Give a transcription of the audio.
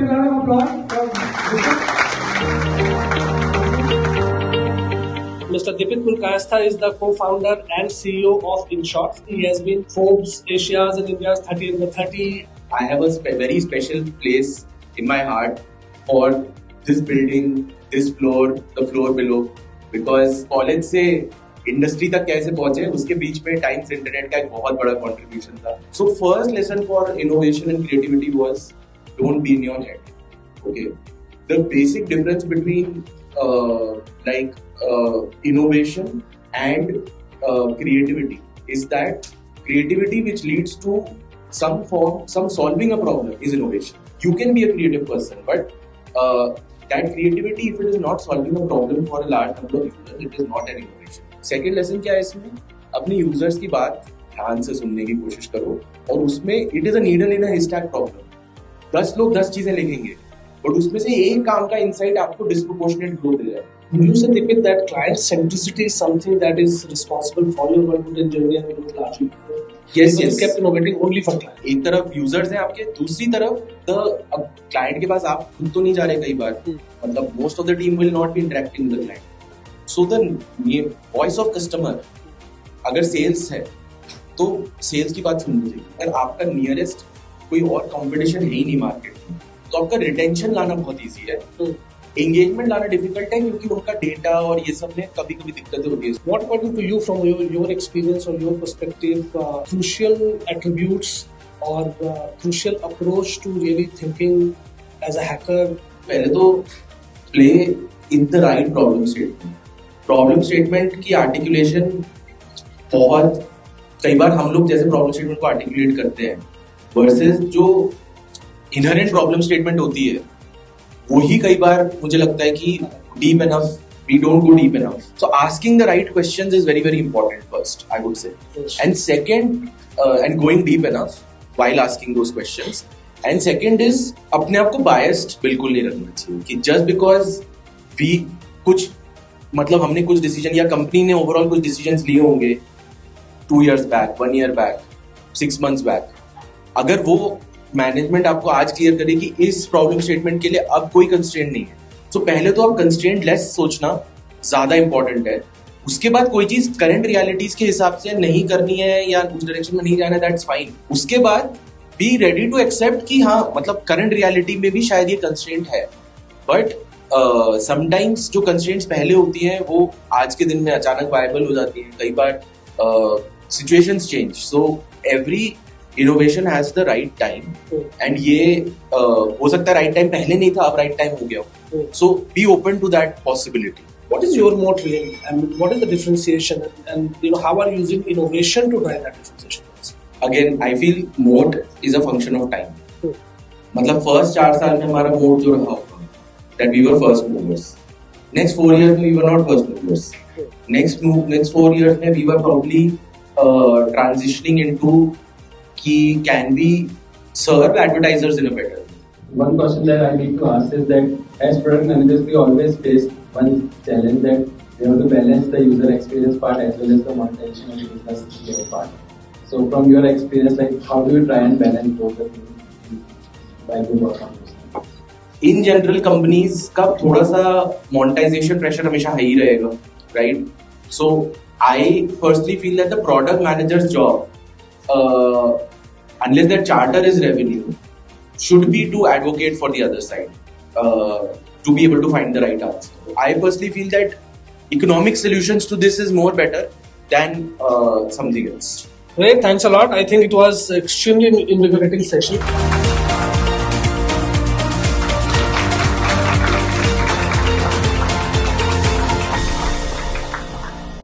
big round of applause. Mr. Dipit Pulkayastha is the co-founder and CEO of InShot. He has been Forbes Asia's and India's 30 under 30. I have a very special place in my heart for this building, this floor, the floor below. Because college से industry तक कैसे पहुंचे उसके बीच में times internet का एक बहुत बड़ा कंट्रीब्यूशन था. So first lesson for innovation and creativity was don't be in your head. Okay, the basic difference between innovation and creativity is that creativity which leads to some solving a problem is innovation. You can be a creative person, but that creativity, if it is not solving a problem for a large number of users, it is not an innovation. Second lesson क्या है इसमें? अपने users की बात ध्यान से सुनने की कोशिश करो और उसमें it is a needle in a haystack problem. 10 लोग 10 चीजें लिखेंगे, बट उसमें से एक काम का insight आपको disproportionate growth दे जाए. You said, Dipit, that client centricity is something that is responsible for your good journey and growth largely. Yes. You kept innovating only for client. एक तरफ यूजर्स हैं आपके, दूसरी तरफ अब क्लाइंट के पास आप खुद तो नहीं जा रहे कई बार. मतलब most of the team will not be interacting with the client. So the voice of customer, अगर सेल्स है तो सेल्स की बात सुननी चाहिए. अगर आपका नियरेस्ट कोई और कंपटीशन है ही नहीं मार्केट में, तो आपका रिटेंशन लाना बहुत ईजी है. एंगेजमेंट लाना डिफिकल्ट है क्योंकि उनका डेटा और ये सब में कभी कभी दिक्कतें होती है. What according to you, from your experience or your perspective, crucial attributes or crucial approach to really thinking as a hacker? पहले तो play in the right problem statement. Problem statement की आर्टिकुलेशन बहुत कई बार हम लोग जैसे प्रॉब्लम स्टेटमेंट को articulate करते हैं वर्सेस जो इनहेरेंट प्रॉब्लम स्टेटमेंट होती है वही कई बार मुझे लगता है कि deep enough, we don't go deep enough. So asking the right questions is very, very important first, I would say. Yes. And second, and going deep enough while asking those questions. And second is अपने आप को biased बिल्कुल नहीं रखना चाहिए कि just because we कुछ मतलब हमने कुछ डिसीजन या कंपनी ने ओवरऑल कुछ डिसीजंस लिए होंगे 2 years back, 1 year back, 6 months back, अगर वो मैनेजमेंट आपको आज क्लियर करे कि इस प्रॉब्लम स्टेटमेंट के लिए अब कोई कंस्ट्रेंट नहीं है, तो पहले तो आप कंस्ट्रेंट लेस सोचना ज्यादा इंपॉर्टेंट है. उसके बाद कोई चीज करंट रियलिटीज के हिसाब से नहीं करनी है या उस डायरेक्शन में नहीं जाना है, दैट्स फाइन. उसके बाद बी रेडी टू एक्सेप्ट कि हाँ मतलब करंट रियलिटी में भी शायद ये कंस्ट्रेंट है, बट समटाइम्स जो कंस्ट्रेंट्स पहले होती हैं वो आज के दिन में अचानक वायबल हो जाती हैं. कई बार situations change, so every innovation has the right time. And ये हो सकता है राइट टाइम पहले नहीं था, अब राइट टाइम हो गया. So be open to that possibility. What is your moat really, and what is the differentiation, and how are you using innovation to drive that differentiation? Again, I feel moat is a function of time. मतलब first 4 साल में हमारा मोट जो रहा होगा that we were first movers. Next 4 years में we were not first movers. Next 4 years में we were probably transitioning into can we serve advertisers in a better way. One question that I need to ask is that as product managers, we always face one challenge that we have to balance the user experience part as well as the monetization of the business part. So from your experience, like how do you try and balance both the things while you work on this? In general, companies का थोड़ा सा monetization pressure हमेशा high रहेगा, right? So I personally feel that the product manager's job, unless their charter is revenue, should be to advocate for the other side, to be able to find the right answer. I personally feel that economic solutions to this is more better than something else. Great, thanks a lot. I think it was extremely invigorating session.